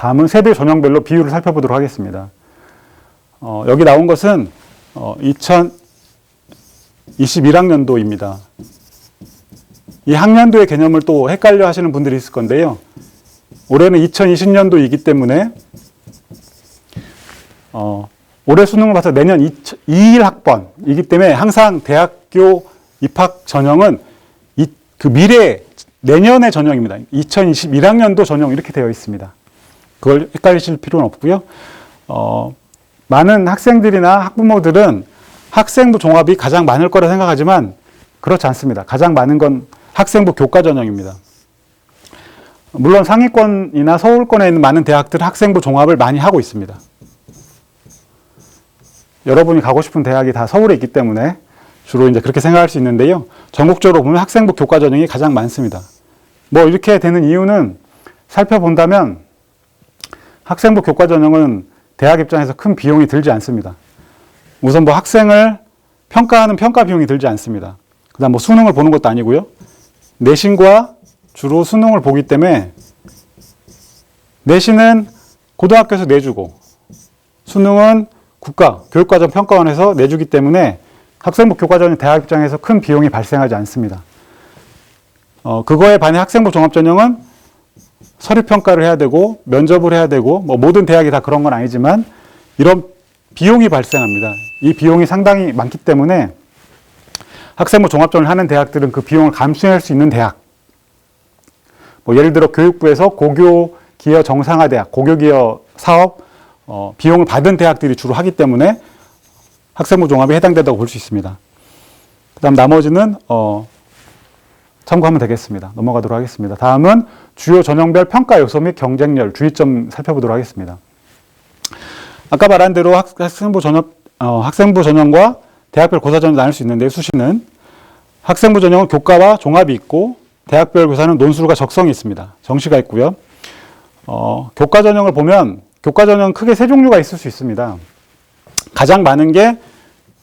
다음은 세대 전형별로 비율을 살펴보도록 하겠습니다. 여기 나온 것은 2021학년도입니다. 이 학년도의 개념을 또 헷갈려 하시는 분들이 있을 건데요. 올해는 2020년도이기 때문에 올해 수능을 봐서 내년 21학번이기 때문에 항상 대학교 입학 전형은 그 미래 내년의 전형입니다. 2021학년도 전형 이렇게 되어 있습니다. 그걸 헷갈리실 필요는 없고요. 많은 학생들이나 학부모들은 학생부 종합이 가장 많을 거라 생각하지만 그렇지 않습니다. 가장 많은 건 학생부 교과 전형입니다. 물론 상위권이나 서울권에 있는 많은 대학들은 학생부 종합을 많이 하고 있습니다. 여러분이 가고 싶은 대학이 다 서울에 있기 때문에 주로 이제 그렇게 생각할 수 있는데요. 전국적으로 보면 학생부 교과 전형이 가장 많습니다. 뭐 이렇게 되는 이유는 살펴본다면 학생부 교과 전형은 대학 입장에서 큰 비용이 들지 않습니다. 우선 뭐 학생을 평가하는 평가 비용이 들지 않습니다. 그다음 뭐 수능을 보는 것도 아니고요. 내신과 주로 수능을 보기 때문에 내신은 고등학교에서 내주고 수능은 교육과정평가원에서 내주기 때문에 학생부 교과전형 대학 입장에서 큰 비용이 발생하지 않습니다. 그거에 반해 학생부 종합전형은 서류평가를 해야 되고 면접을 해야 되고 뭐 모든 대학이 다 그런 건 아니지만 이런 비용이 발생합니다. 이 비용이 상당히 많기 때문에 학생부 종합전형을 하는 대학들은 그 비용을 감수할 수 있는 대학, 뭐 예를 들어 교육부에서 고교기여 정상화대학, 고교기여 사업 비용을 받은 대학들이 주로 하기 때문에 학생부 종합에 해당된다고 볼 수 있습니다. 그 다음 나머지는 참고하면 되겠습니다. 넘어가도록 하겠습니다. 다음은 주요 전형별 평가 요소 및 경쟁률, 주의점 살펴보도록 하겠습니다. 아까 말한 대로 학생부 전형과 대학별 교사전형을 나눌 수 있는데 수시는 학생부 전형은 교과와 종합이 있고 대학별 교사는 논술과 적성이 있습니다. 정시가 있고요. 교과 전형을 보면 교과 전형은 크게 세 종류가 있을 수 있습니다. 가장 많은 게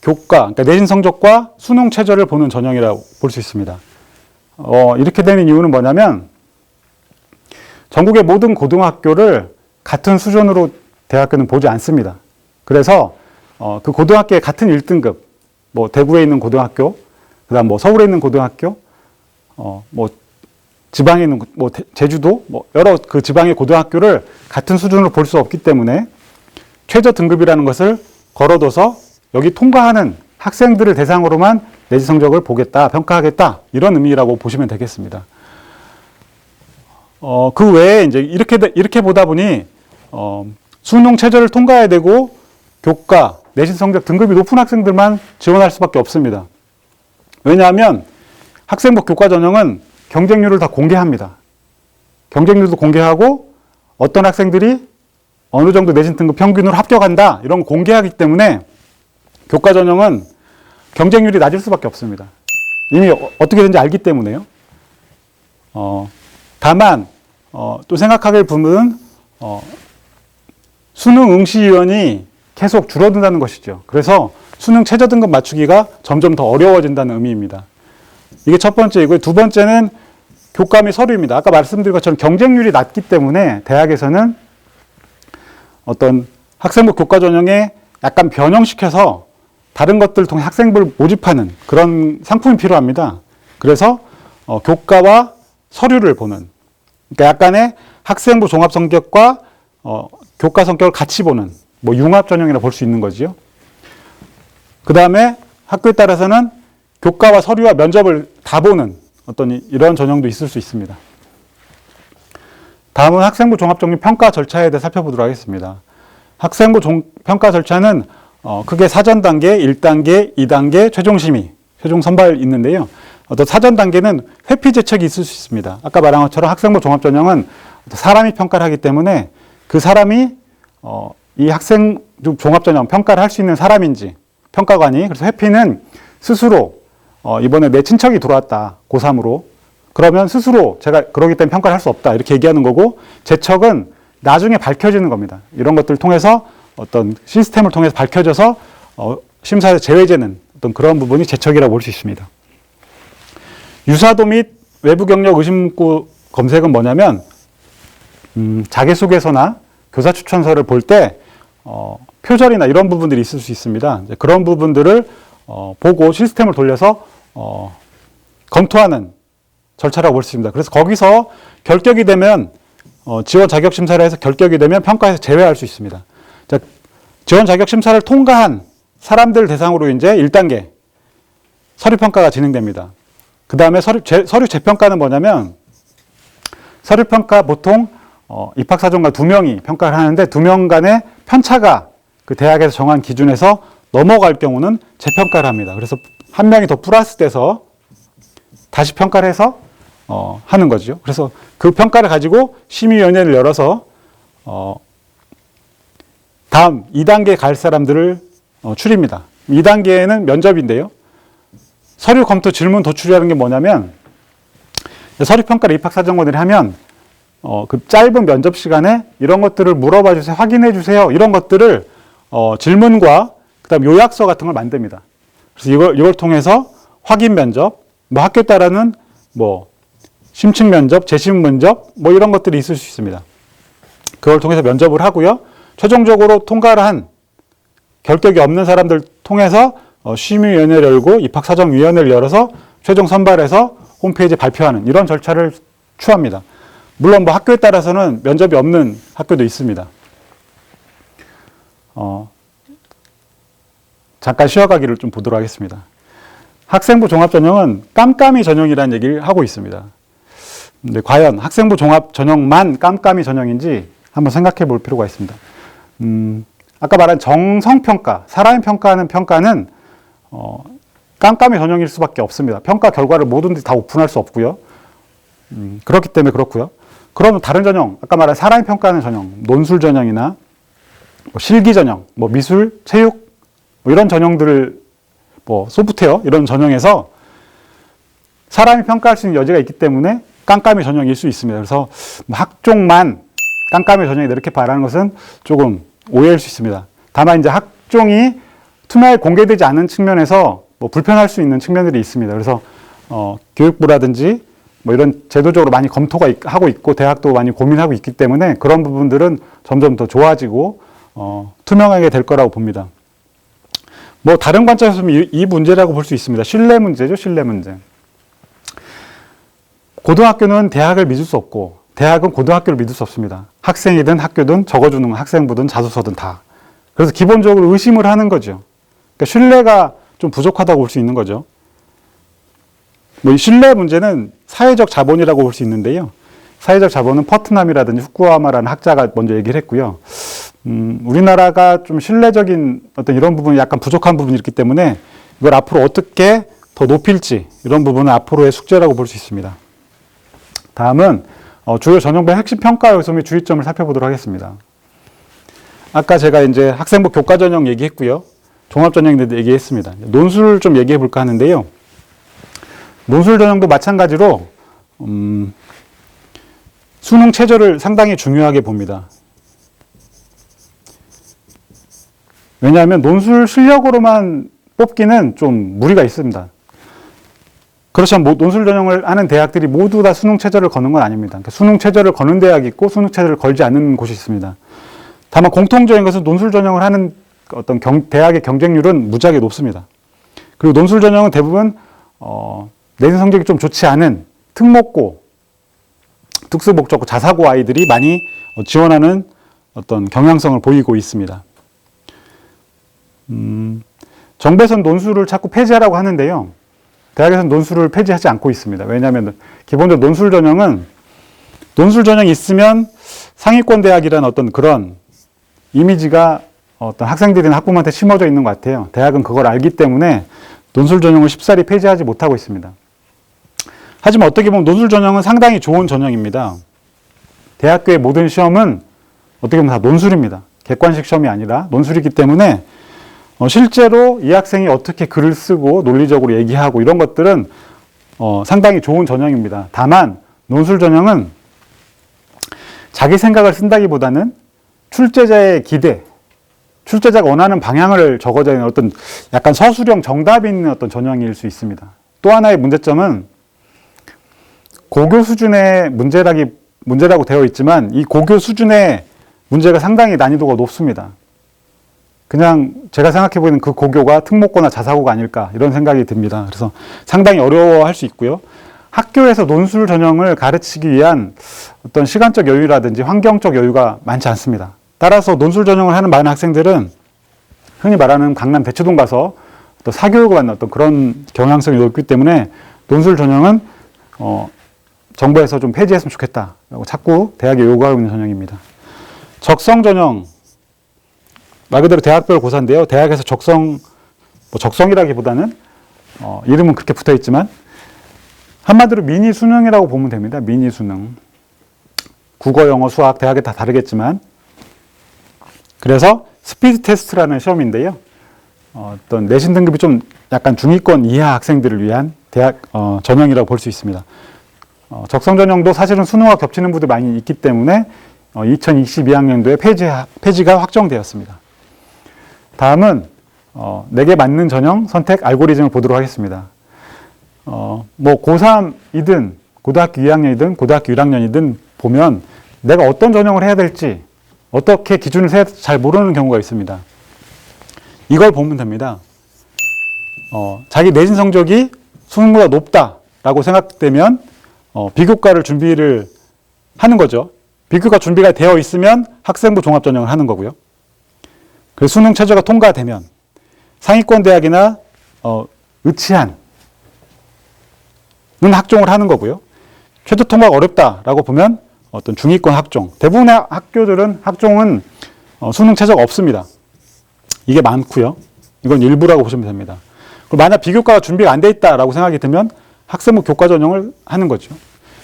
교과, 그러니까 내신 성적과 수능 최저를 보는 전형이라고 볼 수 있습니다. 이렇게 되는 이유는 뭐냐면 전국의 모든 고등학교를 같은 수준으로 대학교는 보지 않습니다. 그래서 그 고등학교의 같은 1등급, 뭐 대구에 있는 고등학교, 그다음 뭐 서울에 있는 고등학교, 뭐 지방에 있는 뭐 제주도, 뭐 여러 그 지방의 고등학교를 같은 수준으로 볼 수 없기 때문에 최저 등급이라는 것을 걸어둬서 여기 통과하는 학생들을 대상으로만 내신 성적을 보겠다, 평가하겠다 이런 의미라고 보시면 되겠습니다. 그 외에 이제 이렇게 보다 보니 수능 최저를 통과해야 되고 교과, 내신 성적 등급이 높은 학생들만 지원할 수밖에 없습니다. 왜냐하면 학생부 교과 전형은 경쟁률을 다 공개합니다. 경쟁률도 공개하고 어떤 학생들이 어느 정도 내신 등급 평균으로 합격한다 이런 거 공개하기 때문에 교과 전형은 경쟁률이 낮을 수밖에 없습니다. 이미 어떻게 되는지 알기 때문에요. 다만 또 생각하게 될 부분은 수능 응시위원이 계속 줄어든다는 것이죠. 그래서 수능 최저 등급 맞추기가 점점 더 어려워진다는 의미입니다. 이게 첫 번째이고요. 두 번째는 교과 및 서류입니다. 아까 말씀드린 것처럼 경쟁률이 낮기 때문에 대학에서는 어떤 학생부 교과 전형에 약간 변형시켜서 다른 것들을 통해 학생부를 모집하는 그런 상품이 필요합니다. 그래서 교과와 서류를 보는, 그러니까 약간의 학생부 종합 성격과 교과 성격을 같이 보는 뭐 융합 전형이라 볼 수 있는 거지요. 그 다음에 학교에 따라서는 교과와 서류와 면접을 다 보는 어떤 이런 전형도 있을 수 있습니다. 다음은 학생부 종합전형 평가 절차에 대해 살펴보도록 하겠습니다. 학생부 평가 절차는 크게 사전 단계, 1단계, 2단계, 최종 심의, 최종 선발 있는데요. 어떤 사전 단계는 회피 제척이 있을 수 있습니다. 아까 말한 것처럼 학생부 종합전형은 사람이 평가를 하기 때문에 그 사람이 이 학생 종합전형 평가를 할 수 있는 사람인지 평가관이, 그래서 회피는 스스로 이번에 내 친척이 들어왔다, 고3으로. 그러면 스스로 제가 그러기 때문에 평가를 할 수 없다 이렇게 얘기하는 거고, 제척은 나중에 밝혀지는 겁니다. 이런 것들을 통해서 어떤 시스템을 통해서 밝혀져서 심사에서 제외되는 어떤 그런 부분이 제척이라고 볼 수 있습니다. 유사도 및 외부 경력 의심문구 검색은 뭐냐면 자기소개서나 교사 추천서를 볼 때 표절이나 이런 부분들이 있을 수 있습니다. 이제 그런 부분들을 보고 시스템을 돌려서 검토하는 절차라고 볼 수 있습니다. 그래서 거기서 결격이 되면 지원 자격 심사를 해서 결격이 되면 평가에서 제외할 수 있습니다. 자, 지원 자격 심사를 통과한 사람들 대상으로 이제 1단계 서류 평가가 진행됩니다. 그 다음에 서류 재평가는 뭐냐면 서류 평가 보통 입학사정관 2명이 평가를 하는데 2명 간의 편차가 그 대학에서 정한 기준에서 넘어갈 경우는 재평가를 합니다. 그래서 한 명이 더 플러스 돼서 다시 평가를 해서 하는 거죠. 그래서 그 평가를 가지고 심의위원회를 열어서 다음 2단계 갈 사람들을 추립니다. 2단계는 면접인데요. 서류 검토 질문 도출이라는 게 뭐냐면 서류 평가를 입학사정관들이 하면 그 짧은 면접 시간에 이런 것들을 물어봐 주세요, 확인해 주세요. 이런 것들을 질문과 그다음 요약서 같은 걸 만듭니다. 그래서 이걸 통해서 확인 면접, 뭐 학교에 따라는 뭐 심층 면접, 재심 면접 뭐 이런 것들이 있을 수 있습니다. 그걸 통해서 면접을 하고요. 최종적으로 통과를 한 결격이 없는 사람들 통해서 심의위원회를 열고 입학사정위원회를 열어서 최종 선발해서 홈페이지에 발표하는 이런 절차를 취합니다. 물론 뭐 학교에 따라서는 면접이 없는 학교도 있습니다. 잠깐 쉬어가기를 좀 보도록 하겠습니다. 학생부 종합전형은 깜깜이 전형이라는 얘기를 하고 있습니다. 근데 과연 학생부 종합전형만 깜깜이 전형인지 한번 생각해 볼 필요가 있습니다. 아까 말한 정성평가, 사람이 평가하는 평가는 깜깜이 전형일 수밖에 없습니다. 평가 결과를 모든 다 오픈할 수 없고요. 그렇기 때문에 그렇고요. 그러면 다른 전형, 아까 말한 사람이 평가하는 전형, 논술 전형이나 뭐 실기 전형, 뭐 미술, 체육 뭐 이런 전형들을 뭐 소프트웨어 이런 전형에서 사람이 평가할 수 있는 여지가 있기 때문에 깜깜이 전형일 수 있습니다. 그래서 뭐 학종만 깜깜이 전형이다 이렇게 말하는 것은 조금 오해일 수 있습니다. 다만 이제 학종이 투명하게 공개되지 않은 측면에서 뭐 불편할 수 있는 측면들이 있습니다. 그래서 교육부라든지 뭐 이런 제도적으로 많이 검토가 하고 있고 대학도 많이 고민하고 있기 때문에 그런 부분들은 점점 더 좋아지고 투명하게 될 거라고 봅니다. 뭐 다른 관점에서 보면 이 문제라고 볼 수 있습니다. 신뢰 문제죠, 신뢰 문제. 고등학교는 대학을 믿을 수 없고 대학은 고등학교를 믿을 수 없습니다. 학생이든 학교든 적어주는 학생부든 자소서든 다. 그래서 기본적으로 의심을 하는 거죠. 그러니까 신뢰가 좀 부족하다고 볼 수 있는 거죠. 뭐 이 신뢰 문제는 사회적 자본이라고 볼 수 있는데요. 사회적 자본은 퍼트남이라든지 후쿠야마라는 학자가 먼저 얘기를 했고요. 우리나라가 좀 신뢰적인 어떤 이런 부분이 약간 부족한 부분이 있기 때문에 이걸 앞으로 어떻게 더 높일지 이런 부분은 앞으로의 숙제라고 볼 수 있습니다. 다음은 주요 전형별 핵심 평가 요소 및 주의점을 살펴보도록 하겠습니다. 아까 제가 이제 학생부 교과 전형 얘기했고요. 종합 전형도 얘기했습니다. 논술 좀 얘기해 볼까 하는데요. 논술 전형도 마찬가지로 수능 최저를 상당히 중요하게 봅니다. 왜냐하면 논술 실력으로만 뽑기는 좀 무리가 있습니다. 그렇지만 논술 전형을 하는 대학들이 모두 다 수능 최저를 거는 건 아닙니다. 그러니까 수능 최저를 거는 대학이 있고 수능 최저를 걸지 않는 곳이 있습니다. 다만 공통적인 것은 논술 전형을 하는 어떤 대학의 경쟁률은 무지하게 높습니다. 그리고 논술 전형은 대부분 내신 성적이 좀 좋지 않은 특목고, 특수목적고, 자사고 아이들이 많이 지원하는 어떤 경향성을 보이고 있습니다. 정부에서는 논술을 자꾸 폐지하라고 하는데요. 대학에서는 논술을 폐지하지 않고 있습니다. 왜냐하면 기본적으로 논술 전형이 있으면 상위권 대학이라는 어떤 그런 이미지가 어떤 학생들이나 학부모한테 심어져 있는 것 같아요. 대학은 그걸 알기 때문에 논술 전형을 쉽사리 폐지하지 못하고 있습니다. 하지만 어떻게 보면 논술 전형은 상당히 좋은 전형입니다. 대학교의 모든 시험은 어떻게 보면 다 논술입니다. 객관식 시험이 아니라 논술이기 때문에 실제로 이 학생이 어떻게 글을 쓰고 논리적으로 얘기하고 이런 것들은 상당히 좋은 전형입니다. 다만 논술 전형은 자기 생각을 쓴다기보다는 출제자의 기대, 출제자가 원하는 방향을 적어져 있는 어떤 약간 서술형 정답이 있는 어떤 전형일 수 있습니다. 또 하나의 문제점은 고교 수준의 문제라고 되어 있지만 이 고교 수준의 문제가 상당히 난이도가 높습니다. 그냥 제가 생각해 보이는 그 고교가 특목고나 자사고가 아닐까 이런 생각이 듭니다. 그래서 상당히 어려워할 수 있고요. 학교에서 논술 전형을 가르치기 위한 어떤 시간적 여유라든지 환경적 여유가 많지 않습니다. 따라서 논술 전형을 하는 많은 학생들은 흔히 말하는 강남 대치동 가서 또 사교육을 받는 어떤 그런 경향성이 높기 때문에 논술 전형은 정부에서 좀 폐지했으면 좋겠다라고 자꾸 대학에 요구하고 있는 전형입니다. 적성 전형, 말 그대로 대학별 고사인데요. 대학에서 적성이라기보다는 이름은 그렇게 붙어 있지만 한마디로 미니 수능이라고 보면 됩니다. 미니 수능. 국어, 영어, 수학 대학에 다 다르겠지만 그래서 스피드 테스트라는 시험인데요. 어떤 내신 등급이 좀 약간 중위권 이하 학생들을 위한 대학 전형이라고 볼 수 있습니다. 적성 전형도 사실은 수능과 겹치는 부분이 많이 있기 때문에 2022학년도에 폐지가 확정되었습니다. 다음은 내게 맞는 전형 선택 알고리즘을 보도록 하겠습니다. 뭐 고3이든 고등학교 2학년이든 고등학교 1학년이든 보면 내가 어떤 전형을 해야 될지 어떻게 기준을 세야 될지 잘 모르는 경우가 있습니다. 이걸 보면 됩니다. 자기 내신 성적이 수능보다 높다라고 생각되면 비교과를 준비를 하는 거죠. 비교과 준비가 되어 있으면 학생부 종합전형을 하는 거고요. 그래서 수능 최저가 통과되면 상위권 대학이나 의치한 학종을 하는 거고요. 최저 통과가 어렵다라고 보면 어떤 중위권 학종. 대부분의 학종은 수능 최저가 없습니다. 이게 많고요. 이건 일부라고 보시면 됩니다. 그리고 만약 비교과가 준비가 안 돼 있다라고 생각이 들면 학생부 교과 전형을 하는 거죠.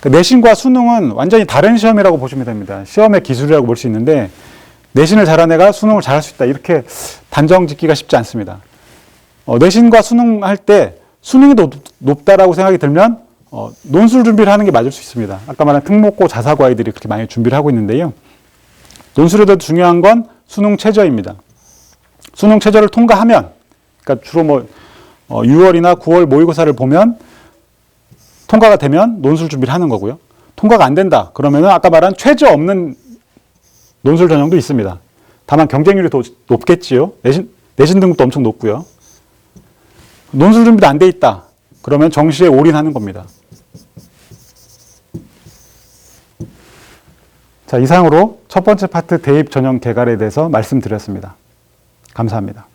그러니까 내신과 수능은 완전히 다른 시험이라고 보시면 됩니다. 시험의 기술이라고 볼 수 있는데 내신을 잘한 애가 수능을 잘할 수 있다. 이렇게 단정 짓기가 쉽지 않습니다. 내신과 수능 할 때 수능이 더 높다라고 생각이 들면 논술 준비를 하는 게 맞을 수 있습니다. 아까 말한 특목고 자사고 아이들이 그렇게 많이 준비를 하고 있는데요. 논술에도 중요한 건 수능 최저입니다. 수능 최저를 통과하면, 그러니까 주로 6월이나 9월 모의고사를 보면 통과가 되면 논술 준비를 하는 거고요. 통과가 안 된다. 그러면은 아까 말한 최저 없는 논술 전형도 있습니다. 다만 경쟁률이 더 높겠지요. 내신 등급도 엄청 높고요. 논술 준비도 안 돼 있다. 그러면 정시에 올인하는 겁니다. 자, 이상으로 첫 번째 파트 대입 전형 개괄에 대해서 말씀드렸습니다. 감사합니다.